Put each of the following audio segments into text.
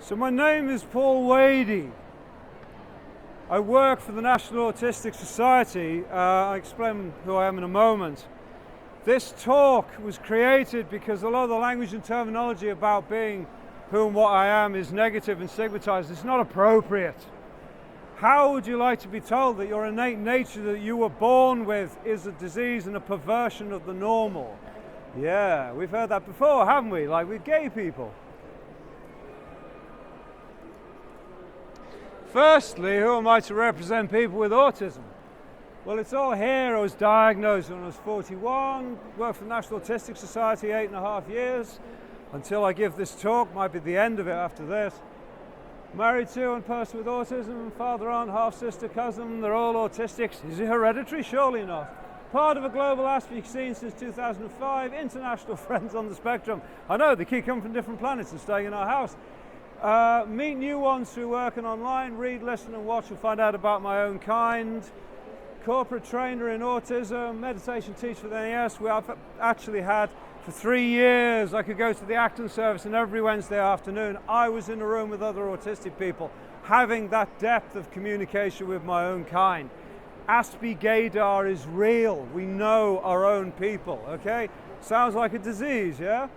So my name is Paul Wady. I work for the National Autistic Society. I'll explain who I am in a moment. This talk was created because a lot of the language and terminology about being who and what I am is negative and stigmatized. It's not appropriate. How would you like to be told that your innate nature that you were born with is a disease and a perversion of the normal? Yeah, we've heard that before, haven't we? Like with gay people. Firstly, who am I to represent people with autism? Well, it's all here. I was diagnosed when I was 41, worked for the National Autistic Society 8.5 years, until I give this talk, might be the end of it after this. Married to a person with autism, father, aunt, half-sister, cousin, they're all autistics. Is it hereditary? Surely not. Part of a global aspie scene since 2005, international friends on the spectrum. I know, they keep coming from different planets and staying in our house. Meet new ones through working online, read, listen and watch and find out about my own kind. Corporate trainer in autism, meditation teacher with NES. I've actually had for 3 years, I could go to the acting service and every Wednesday afternoon I was in a room with other autistic people having that depth of communication with my own kind. Aspie gaydar is real. We know our own people, okay? Sounds like a disease, yeah?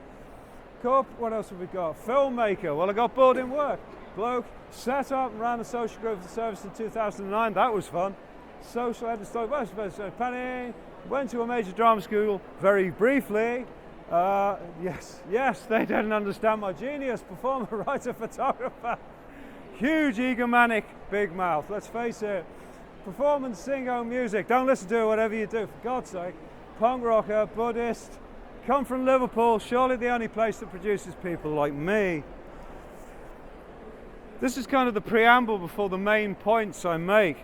What else have we got? Filmmaker. Well, I got bored in work. Bloke set up and ran a social group for the service in 2009. That was fun. Social editor, Penny. Went to a major drama school very briefly. Yes, they didn't understand my genius. Performer, writer, photographer. Huge egomaniac, big mouth. Let's face it. Performance, sing, own music. Don't listen to it, whatever you do, for God's sake. Punk rocker, Buddhist. Come from Liverpool, surely the only place that produces people like me. This is kind of the preamble before the main points I make.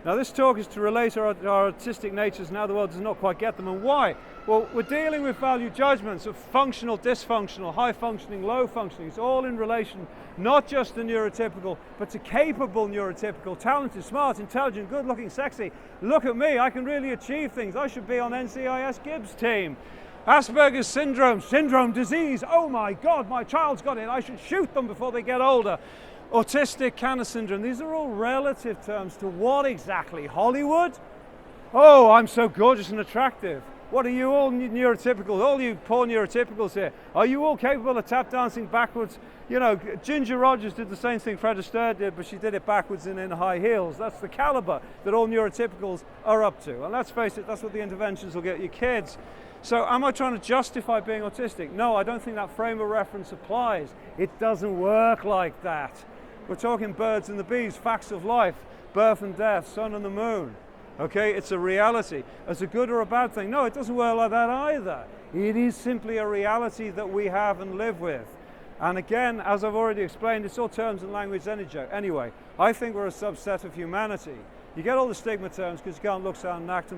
Now this talk is to relate our artistic natures and how the world does not quite get them, and why? Well, we're dealing with value judgments of functional, dysfunctional, high functioning, low functioning. It's all in relation not just to neurotypical, but to capable neurotypical, talented, smart, intelligent, good looking, sexy. Look at me, I can really achieve things. I should be on NCIS Gibbs' team. Asperger's syndrome disease. Oh my God, my child's got it. I should shoot them before they get older. Autistic Cancer syndrome. These are all relative terms to what exactly? Hollywood? Oh, I'm so gorgeous and attractive. What are you all neurotypical? All you poor neurotypicals here. Are you all capable of tap dancing backwards? You know, Ginger Rogers did the same thing Fred Astaire did, but she did it backwards and in high heels. That's the caliber that all neurotypicals are up to. And let's face it, that's what the interventions will get your kids. So am I trying to justify being autistic? No, I don't think that frame of reference applies. It doesn't work like that. We're talking birds and the bees, facts of life, birth and death, sun and the moon. Okay, it's a reality. As a good or a bad thing? No, it doesn't work like that either. It is simply a reality that we have and live with. And again, as I've already explained, it's all terms and language anyway. I think we're a subset of humanity. You get all the stigma terms because you can't look, sound, and act,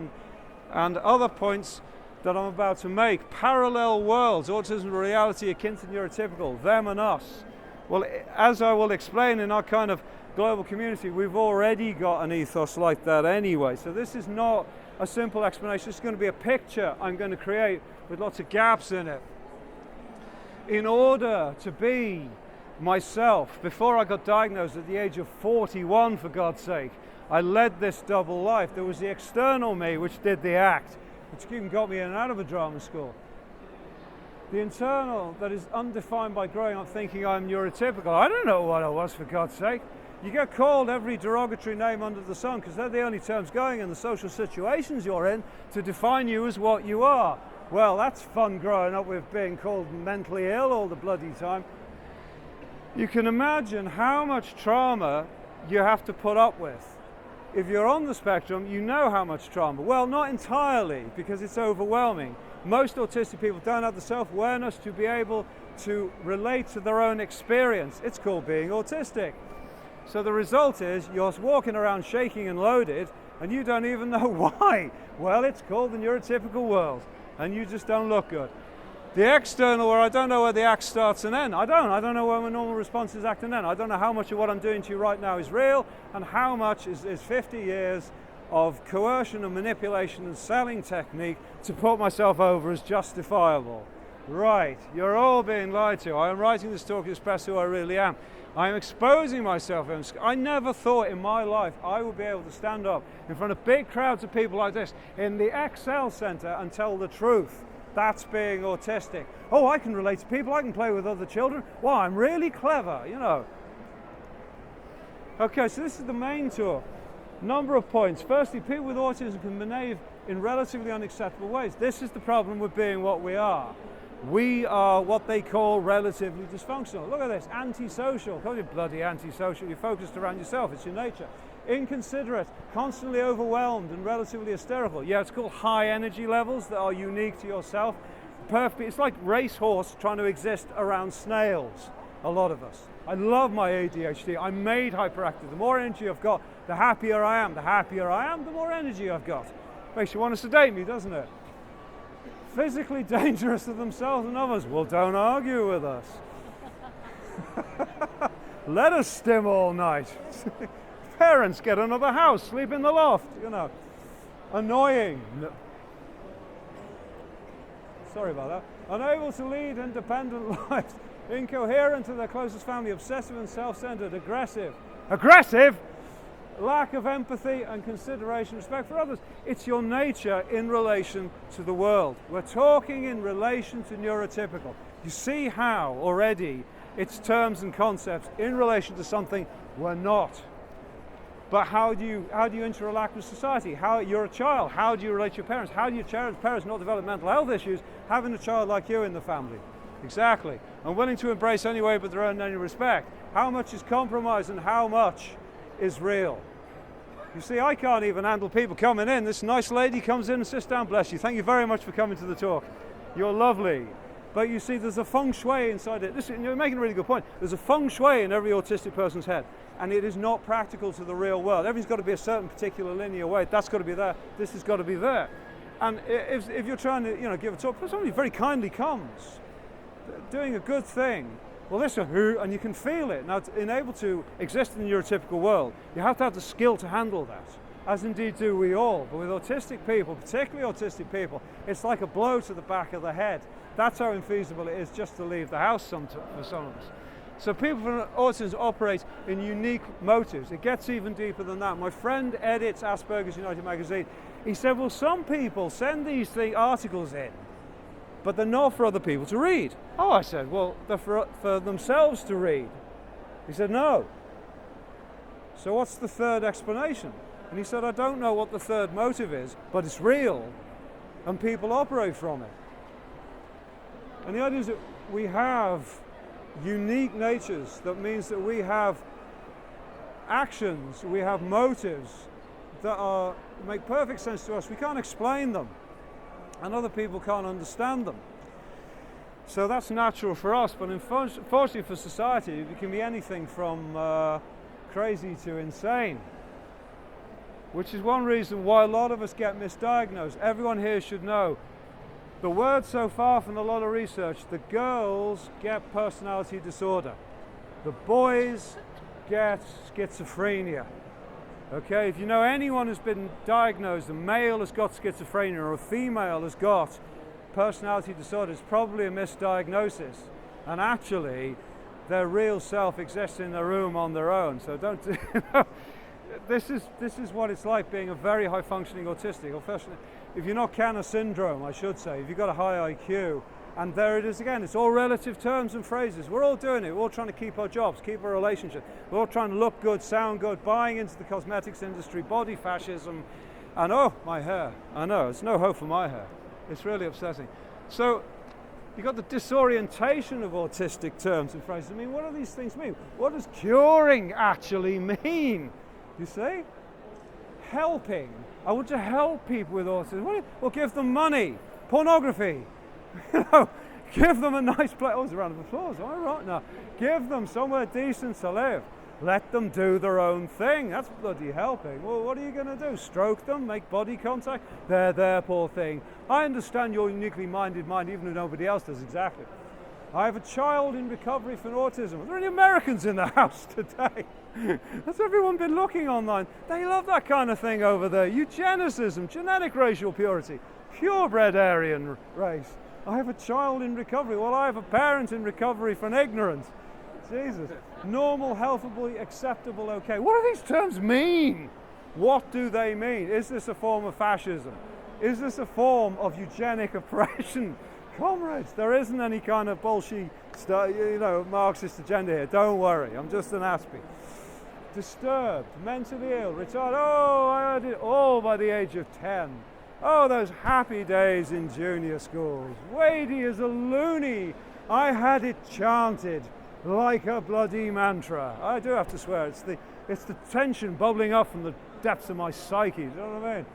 and other points that I'm about to make. Parallel worlds, autism reality akin to neurotypical, them and us. Well, as I will explain in our kind of global community, we've already got an ethos like that anyway. So this is not a simple explanation. It's going to be a picture I'm going to create with lots of gaps in it. In order to be myself, before I got diagnosed at the age of 41, for God's sake, I led this double life. There was the external me, which did the act, which even got me in and out of a drama school. The internal that is undefined by growing up thinking I'm neurotypical. I don't know what I was, for God's sake. You get called every derogatory name under the sun because they're the only terms going in the social situations you're in to define you as what you are. Well, that's fun growing up with being called mentally ill all the bloody time. You can imagine how much trauma you have to put up with. If you're on the spectrum, you know how much trauma. Well, not entirely, because it's overwhelming. Most autistic people don't have the self-awareness to be able to relate to their own experience. It's called being autistic. So the result is you're walking around shaking and loaded and you don't even know why. Well, it's called the neurotypical world and you just don't look good. The external, where I don't know where the act starts and ends. I don't know where my normal response is act and end. I don't know how much of what I'm doing to you right now is real and how much is 50 years of coercion and manipulation and selling technique to put myself over as justifiable. Right, you're all being lied to. I am writing this talk to express who I really am. I am exposing myself. I never thought in my life I would be able to stand up in front of big crowds of people like this in the Excel Centre and tell the truth. That's being autistic. Oh, I can relate to people, I can play with other children. Well, I'm really clever, you know. Okay, so this is the main talk. Number of points. Firstly, people with autism can behave in relatively unacceptable ways. This is the problem with being what we are. We are what they call relatively dysfunctional. Look at this, antisocial. Call you bloody antisocial. You're focused around yourself. It's your nature. Inconsiderate, constantly overwhelmed and relatively hysterical. Yeah, it's called high energy levels that are unique to yourself. Perfect. It's like racehorse trying to exist around snails, a lot of us. I love my ADHD. I'm made hyperactive. The more energy I've got, the happier I am. The happier I am, the more energy I've got. Makes you want to sedate me, doesn't it? Physically dangerous to themselves and others. Well, don't argue with us. Let us stim all night. Parents, get another house, sleep in the loft, you know. Annoying. No. Sorry about that. Unable to lead independent lives. Incoherent to their closest family. Obsessive and self-centered. Aggressive. Aggressive? Lack of empathy and consideration, respect for others. It's your nature in relation to the world. We're talking in relation to neurotypical. You see how already it's terms and concepts in relation to something we're not. But how do you interact with society? How you're a child. How do you relate to your parents? How do your parents not develop mental health issues having a child like you in the family? Exactly. And willing to embrace any way but their own any respect. How much is compromise and how much is real? You see, I can't even handle people coming in. This nice lady comes in and sits down. Bless you. Thank you very much for coming to the talk. You're lovely. But you see, there's a feng shui inside it. You're making a really good point. There's a feng shui in every autistic person's head, and it is not practical to the real world. Everything's got to be a certain particular linear way. That's got to be there. This has got to be there. And if you're trying to, give a talk, somebody very kindly comes, doing a good thing. Well, listen, and you can feel it. Now, to enable to exist in the neurotypical world, you have to have the skill to handle that, as indeed do we all. But with autistic people, particularly autistic people, it's like a blow to the back of the head. That's how infeasible it is just to leave the house for some of us. So people with autism operate in unique motives. It gets even deeper than that. My friend edits Asperger's United magazine. He said, well, some people send these articles in, but they're not for other people to read. Oh, I said, well, they're for themselves to read. He said, no. So what's the third explanation? And he said, I don't know what the third motive is, but it's real, and people operate from it. And the idea is that we have unique natures. That means that we have actions, we have motives that make perfect sense to us. We can't explain them, and other people can't understand them. So that's natural for us, but unfortunately for society, it can be anything from crazy to insane, which is one reason why a lot of us get misdiagnosed. Everyone here should know the word so far from a lot of research: the girls get personality disorder, the boys get schizophrenia. Okay, if you know anyone who's been diagnosed, a male has got schizophrenia or a female has got personality disorder, it's probably a misdiagnosis, and actually their real self exists in their room on their own. So don't this is what it's like being a very high functioning autistic, or if you're not Kanner syndrome, I should say, if you've got a high IQ. And there it is again, it's all relative terms and phrases. We're all doing it. We're all trying to keep our jobs, keep our relationship. We're all trying to look good, sound good, buying into the cosmetics industry, body fascism. And oh, my hair. I know, it's no hope for my hair. It's really upsetting. So you've got the disorientation of autistic terms and phrases. I mean, what do these things mean? What does curing actually mean? You see? Helping. I want to help people with autism. Well, give them money. Pornography. Give them a nice place. Oh, it's a round of applause. All right now. Give them somewhere decent to live. Let them do their own thing. That's bloody helping. Well, what are you going to do? Stroke them? Make body contact? They're there, poor thing. I understand your uniquely minded mind, even if nobody else does exactly. I have a child in recovery from autism. Are there any Americans in the house today? Has everyone been looking online? They love that kind of thing over there. Eugenicism, genetic racial purity, purebred Aryan race. I have a child in recovery. Well, I have a parent in recovery from ignorance. Jesus. Normal, healthable, acceptable, okay. What do these terms mean? What do they mean? Is this a form of fascism? Is this a form of eugenic oppression? Comrades, there isn't any kind of bullshit, Marxist agenda here. Don't worry, I'm just an aspie. Disturbed, mentally ill, retarded. Oh, I had it all by the age of 10. Oh, those happy days in junior schools. Wady is a loony. I had it chanted like a bloody mantra. I do have to swear, it's the tension bubbling up from the depths of my psyche. Do you know what I mean?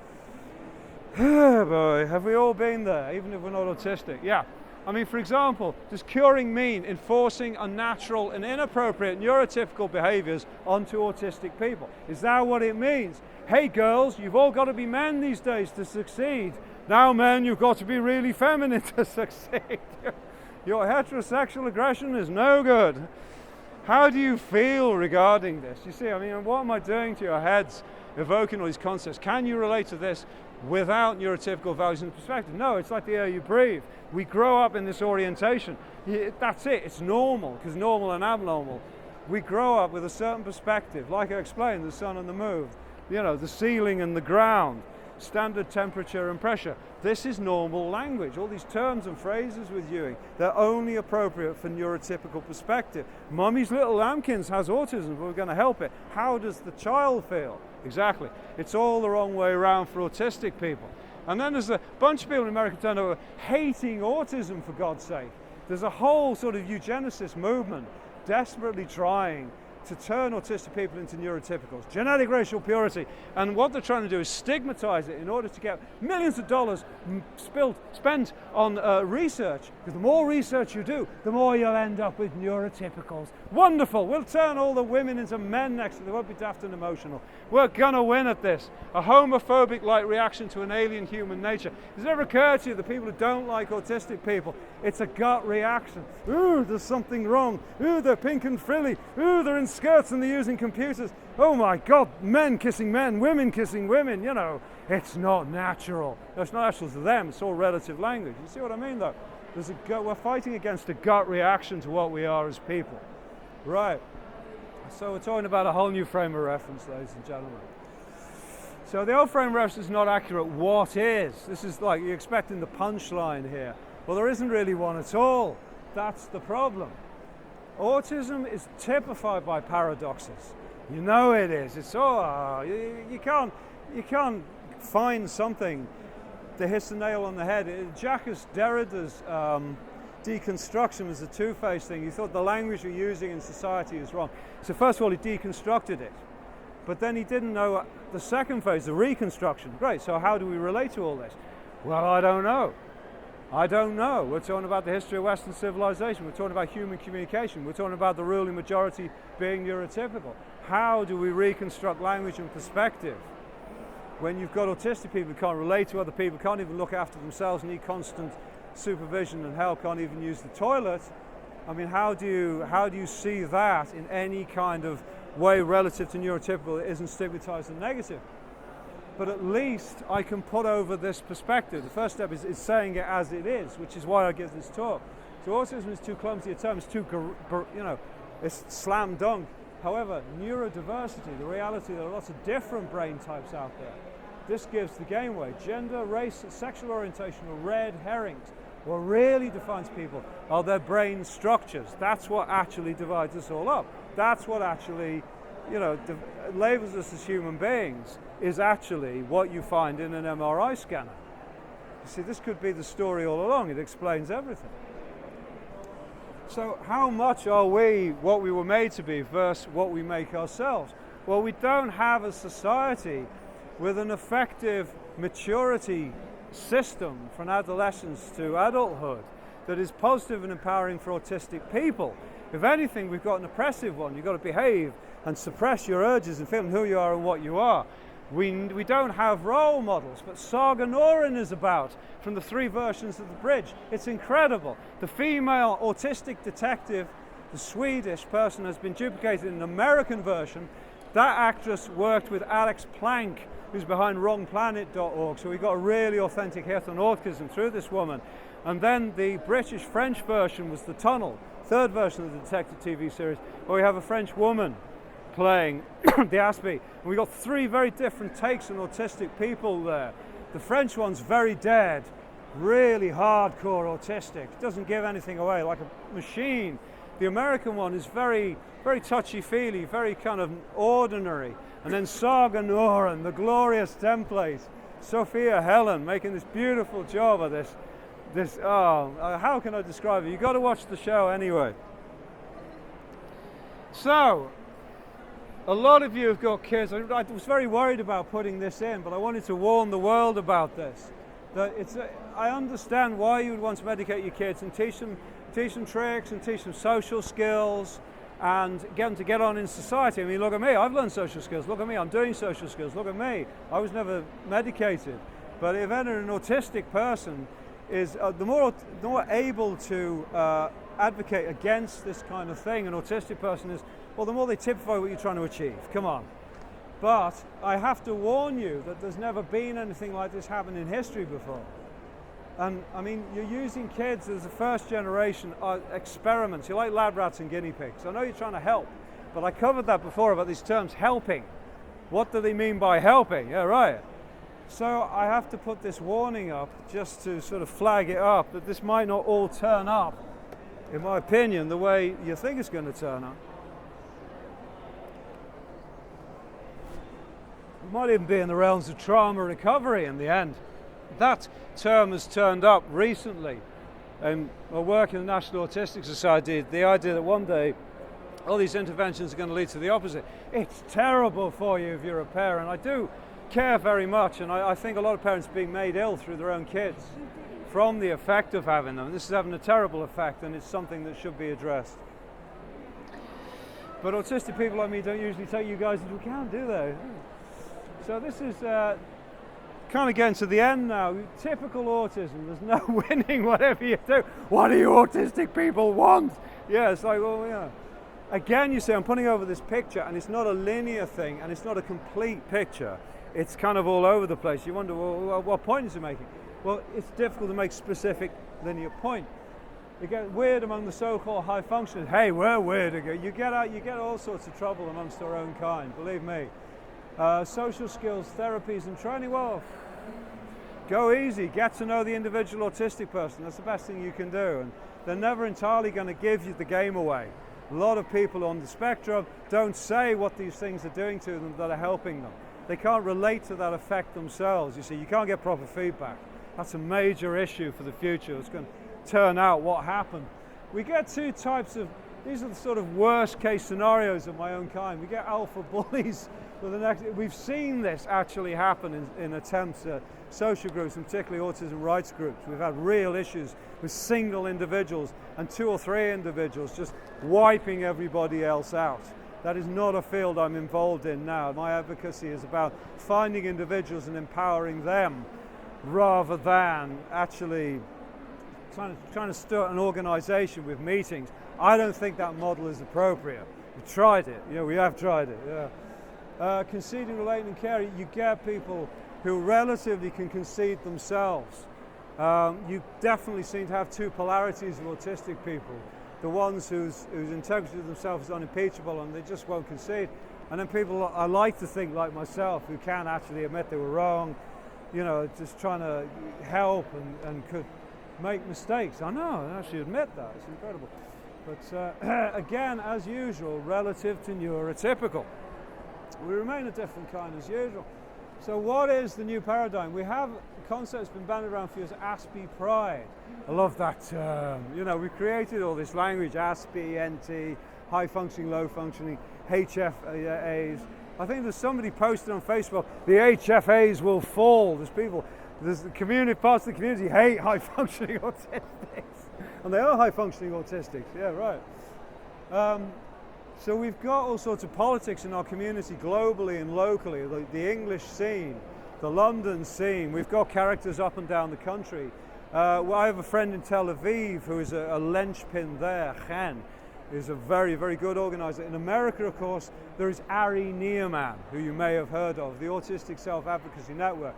Oh boy, have we all been there, even if we're not autistic? Yeah. I mean, for example, does curing mean enforcing unnatural and inappropriate neurotypical behaviors onto autistic people? Is that what it means? Hey girls, you've all got to be men these days to succeed. Now men, you've got to be really feminine to succeed. Your heterosexual aggression is no good. How do you feel regarding this? You see, I mean, what am I doing to your heads, evoking all these concepts? Can you relate to this without neurotypical values and perspective? No, it's like the air you breathe. We grow up in this orientation. That's it, it's normal, because normal and abnormal. We grow up with a certain perspective, like I explained, the sun and the moon, the ceiling and the ground, standard temperature and pressure. This is normal language. All these terms and phrases with Ewing, they're only appropriate for neurotypical perspective. Mummy's little lambkins has autism, but we're going to help it. How does the child feel? Exactly. It's all the wrong way around for autistic people. And then there's a bunch of people in America who are hating autism, for God's sake. There's a whole sort of eugenicist movement desperately trying to turn autistic people into neurotypicals, genetic racial purity, and what they're trying to do is stigmatize it in order to get millions of dollars spent on research, because the more research you do, the more you'll end up with neurotypicals. Wonderful, we'll turn all the women into men next to them, they won't be daft and emotional. We're gonna win at this. A homophobic-like reaction to an alien human nature. Does it ever occur to you, the people who don't like autistic people, it's a gut reaction. Ooh, there's something wrong. Ooh, they're pink and frilly. Ooh, they're in skirts and they're using computers. Oh my God, men kissing men, women kissing women, it's not natural. It's not natural to them, it's all relative language. You see what I mean though? We're fighting against a gut reaction to what we are as people. Right, so we're talking about a whole new frame of reference, ladies and gentlemen. So the old frame of reference is not accurate. What is? This is like you're expecting the punchline here. Well, there isn't really one at all. That's the problem. Autism is typified by paradoxes. You know it is. It's you can't find something to hit the nail on the head. Jacques Derrida's deconstruction was a two-phase thing. He thought the language you're using in society is wrong. So first of all, he deconstructed it. But then he didn't know the second phase, the reconstruction. Great, so how do we relate to all this? Well, I don't know. We're talking about the history of Western civilization. We're talking about human communication. We're talking about the ruling majority being neurotypical. How do we reconstruct language and perspective when you've got autistic people who can't relate to other people, can't even look after themselves, need constant supervision and help, can't even use the toilet? I mean, how do you see that in any kind of way relative to neurotypical that isn't stigmatized and negative? But at least I can put over this perspective. The first step is saying it as it is, which is why I give this talk. So autism is too clumsy a term, it's too, it's slam dunk. However, neurodiversity, the reality there are lots of different brain types out there. This gives the game away. Gender, race, sexual orientation are red herrings. What really defines people are their brain structures. That's what actually divides us all up. That's what actually, labels us as human beings, is actually what you find in an MRI scanner. You see, this could be the story all along. It explains everything. So how much are we what we were made to be versus what we make ourselves? Well, we don't have a society with an effective maturity system from adolescence to adulthood that is positive and empowering for autistic people. If anything, we've got an oppressive one. You've got to behave and suppress your urges and feel who you are and what you are. We don't have role models, but Saga Norin is about from the 3 versions of The Bridge. It's incredible. The female autistic detective, the Swedish person, has been duplicated in an American version. That actress worked with Alex Plank who's behind wrongplanet.org. So we got a really authentic hit on autism through this woman. And then the British-French version was The Tunnel, third version of the detective TV series, where we have a French woman playing the aspie. And we got three very different takes on autistic people there. The French one's very dead, really hardcore autistic, doesn't give anything away, like a machine. The American one is very, very touchy-feely, very kind of ordinary. And then Saga Noran, the glorious template, Sophia Helen, making this beautiful job of this. How can I describe it? You've got to watch the show anyway. So, a lot of you have got kids. I was very worried about putting this in, but I wanted to warn the world about this. That I understand why you would want to medicate your kids and teach them tricks and teach them social skills and get them to get on in society. I mean, look at me, I've learned social skills. Look at me, I'm doing social skills. Look at me, I was never medicated. But if an autistic person is the more able to advocate against this kind of thing, an autistic person is, well, the more they typify what you're trying to achieve. Come on. But I have to warn you that there's never been anything like this happen in history before. And I mean, you're using kids as a first generation experiments. You're like lab rats and guinea pigs. I know you're trying to help, but I covered that before about these terms, helping. What do they mean by helping? Yeah, right. So I have to put this warning up just to sort of flag it up that this might not all turn up, in my opinion, the way you think it's going to turn up. It might even be in the realms of trauma recovery in the end. That term has turned up recently. My work in the National Autistic Society, the idea that one day all these interventions are going to lead to the opposite. It's terrible for you if you're a parent. I do care very much, and I think a lot of parents are being made ill through their own kids from the effect of having them. This is having a terrible effect, and it's something that should be addressed. But autistic people like me don't usually take you guys into account, do they? So this is kind of getting to the end now. Typical autism, there's no winning whatever you do. What do you autistic people want? Yeah, it's like, well, yeah. Again, you see, I'm putting over this picture, and it's not a linear thing, and it's not a complete picture. It's kind of all over the place. You wonder, well, what point is it making? Well, it's difficult to make specific linear point. You get weird among the so-called high functioners. Hey, we're weird again. You get all sorts of trouble amongst our own kind, believe me. Social skills, therapies and training, well, go easy, get to know the individual autistic person. That's the best thing you can do. And they're never entirely going to give you the game away. A lot of people on the spectrum don't say what these things are doing to them that are helping them. They can't relate to that effect themselves. You see, you can't get proper feedback. That's a major issue for the future. It's going to turn out what happened. We get two types of, these are the sort of worst case scenarios of my own kind. We get alpha bullies. We've seen this actually happen in attempts at social groups, and particularly autism rights groups. We've had real issues with single individuals and 2 or 3 individuals just wiping everybody else out. That is not a field I'm involved in now. My advocacy is about finding individuals and empowering them rather than actually trying to start an organization with meetings. I don't think that model is appropriate. We've tried it. Yeah, we have tried it. Yeah. Conceding, relating and caring, you get people who relatively can concede themselves. You definitely seem to have 2 polarities of autistic people. The ones whose integrity of themselves is unimpeachable and they just won't concede. And then people I like to think like myself who can actually admit they were wrong, you know, just trying to help and could make mistakes. I know, I actually admit that. It's incredible. But again, as usual, relative to neurotypical, we remain a different kind as usual. So what is the new paradigm? We have a concept that's been bandied around for years, aspie pride. I love that term. You know, we created all this language, aspie, NT, high functioning, low functioning, HFAs. I think there's somebody posted on Facebook, the HFAs will fall. There's the community, parts of the community hate high functioning autistics. And they are high functioning autistics, yeah, right. So we've got all sorts of politics in our community globally and locally, the English scene, the London scene. We've got characters up and down the country. Well, I have a friend in Tel Aviv who is a linchpin there, Chen, is a very, very good organizer. In America, of course, there is Ari Neerman, who you may have heard of, the Autistic Self-Advocacy Network.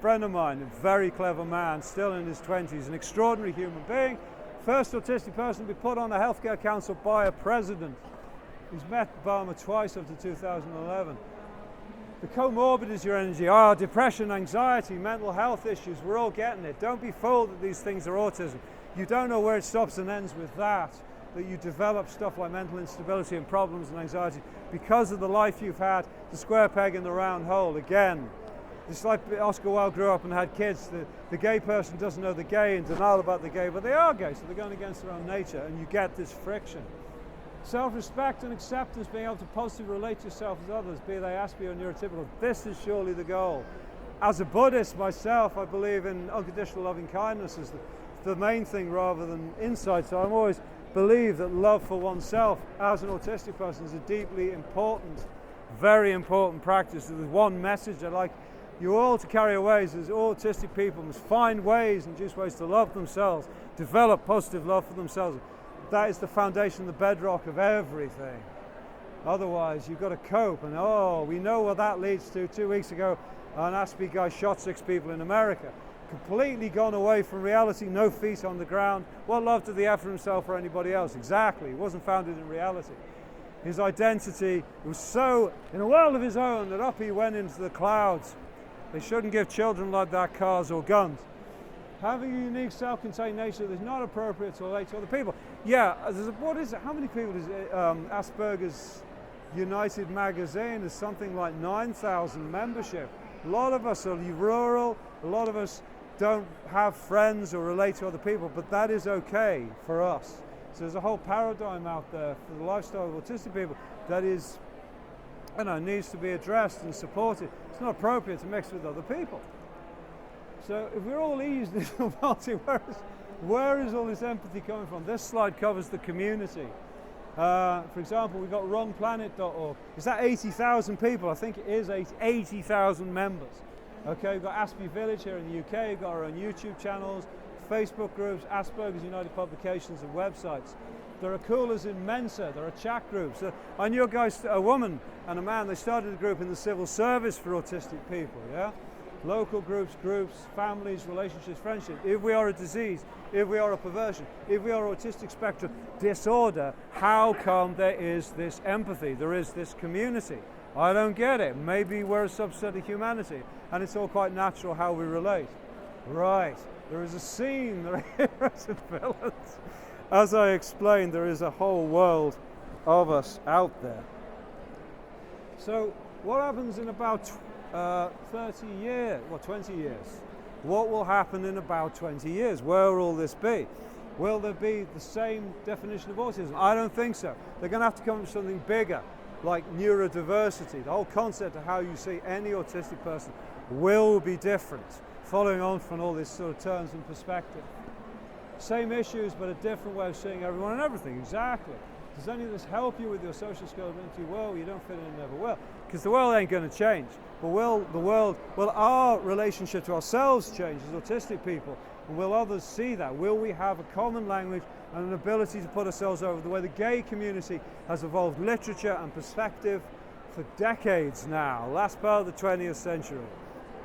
Friend of mine, a very clever man, still in his 20s, an extraordinary human being. First autistic person to be put on a healthcare council by a president. He's met Obama twice up to 2011. The comorbidities your energy are depression, anxiety, mental health issues. We're all getting it. Don't be fooled that these things are autism. You don't know where it stops and ends with that you develop stuff like mental instability and problems and anxiety because of the life you've had, the square peg in the round hole. Again, it's like Oscar Wilde grew up and had kids. The gay person doesn't know the gay and denial about the gay, but they are gay, so they're going against their own nature, and you get this friction. Self-respect and acceptance, being able to positively relate to yourself with others, be they aspie or neurotypical, this is surely the goal. As a Buddhist myself, I believe in unconditional loving kindness as the main thing rather than insight, so I'm always believe that love for oneself as an autistic person is a deeply important, very important practice. There's one message I'd like you all to carry away is all autistic people must find ways and just ways to love themselves, develop positive love for themselves. That is the foundation, the bedrock of everything. Otherwise, you've got to cope, and we know what that leads to. 2 weeks ago, an aspie guy shot 6 people in America. Completely gone away from reality, no feet on the ground. What love did he have for himself or anybody else? Exactly, he wasn't founded in reality. His identity was so in a world of his own that up he went into the clouds. They shouldn't give children like that cars or guns. Having a unique self-contained nature that is not appropriate to relate to other people. Yeah, what is it? How many people does Asperger's United magazine is something like 9,000 membership. A lot of us are rural, a lot of us don't have friends or relate to other people, but that is okay for us. So there's a whole paradigm out there for the lifestyle of autistic people that is, needs to be addressed and supported. It's not appropriate to mix with other people. So if we're all eased in the multiverse, where is all this empathy coming from? This slide covers the community. For example, we've got wrongplanet.org. Is that 80,000 people? I think it is 80,000 members. Okay, we've got Aspie Village here in the UK, we've got our own YouTube channels, Facebook groups, Asperger's United publications and websites. There are coolers in Mensa, there are chat groups. I knew a woman and a man, they started a group in the civil service for autistic people, yeah? Local groups, families, relationships, friendship. If we are a disease, if we are a perversion, if we are autistic spectrum disorder, how come there is this empathy, there is this community? I don't get it. Maybe we're a subset of humanity and it's all quite natural how we relate. Right, there is a scene, there are heroes and villains. As I explained, there is a whole world of us out there. So what happens in about 30 years, 20 years? What will happen in about 20 years? Where will this be? Will there be the same definition of autism? I don't think so. They're going to have to come up with something bigger, like neurodiversity. The whole concept of how you see any autistic person will be different, following on from all these sort of terms and perspective. Same issues, but a different way of seeing everyone and everything. Exactly. Does any of this help you with your social skills into your world? You don't fit in and never will. Because the world ain't going to change. But will our relationship to ourselves change as autistic people? And will others see that? Will we have a common language and an ability to put ourselves over the way the gay community has evolved literature and perspective for decades now, last part of the 20th century?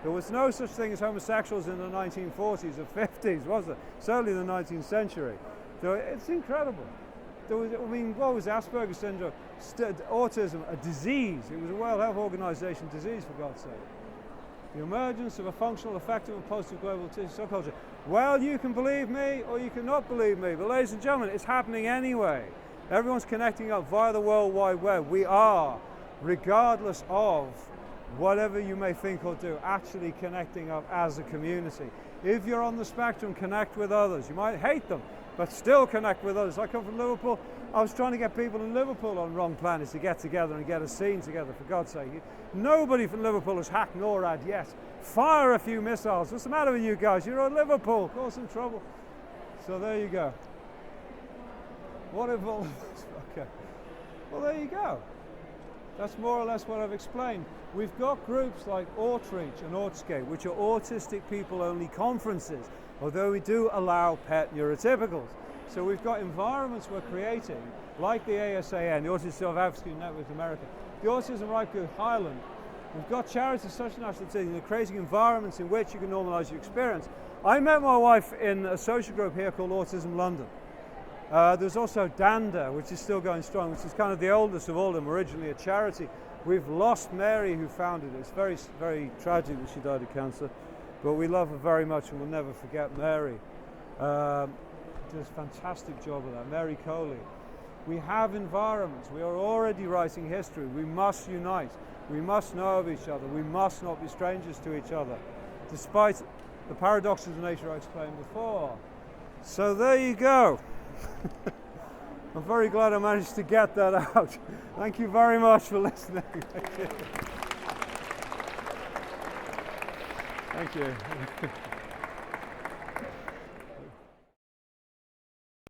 There was no such thing as homosexuals in the 1940s or 50s, was there? Certainly the 19th century. So it's incredible. What was Asperger's syndrome? Autism, a disease. It was a World Health Organization disease, for God's sake. The emergence of a functional, effective, and positive global autistic subculture. Well, you can believe me or you cannot believe me, but ladies and gentlemen, it's happening anyway. Everyone's connecting up via the World Wide Web. We are, regardless of whatever you may think or do, actually connecting up as a community. If you're on the spectrum, connect with others. You might hate them, but still connect with others. I come from Liverpool. I was trying to get people in Liverpool on Wrong Planet to get together and get a scene together, for God's sake. Nobody from Liverpool has hacked NORAD yet. Fire a few missiles. What's the matter with you guys? You're on Liverpool. Cause some trouble. So there you go. What if all this? Okay. Well, there you go. That's more or less what I've explained. We've got groups like Outreach and Outscape, which are autistic people-only conferences, although we do allow pet neurotypicals. So we've got environments we're creating like the ASAN, the Autism Self-Advocacy Network of America, the Autism Right Group Highland. We've got charities such as National Autistic Society, creating environments in which you can normalise your experience. I met my wife in a social group here called Autism London. There's also DANDA, which is still going strong, which is kind of the oldest of all of them, originally a charity. We've lost Mary, who founded it. It's very, very tragic that she died of cancer, but we love her very much and we'll never forget Mary. Does a fantastic job of that, Mary Coley. We have environments. We are already writing history. We must unite. We must know of each other. We must not be strangers to each other, despite the paradoxes of nature I explained before. So there you go. I'm very glad I managed to get that out. Thank you very much for listening. Thank you. Thank you.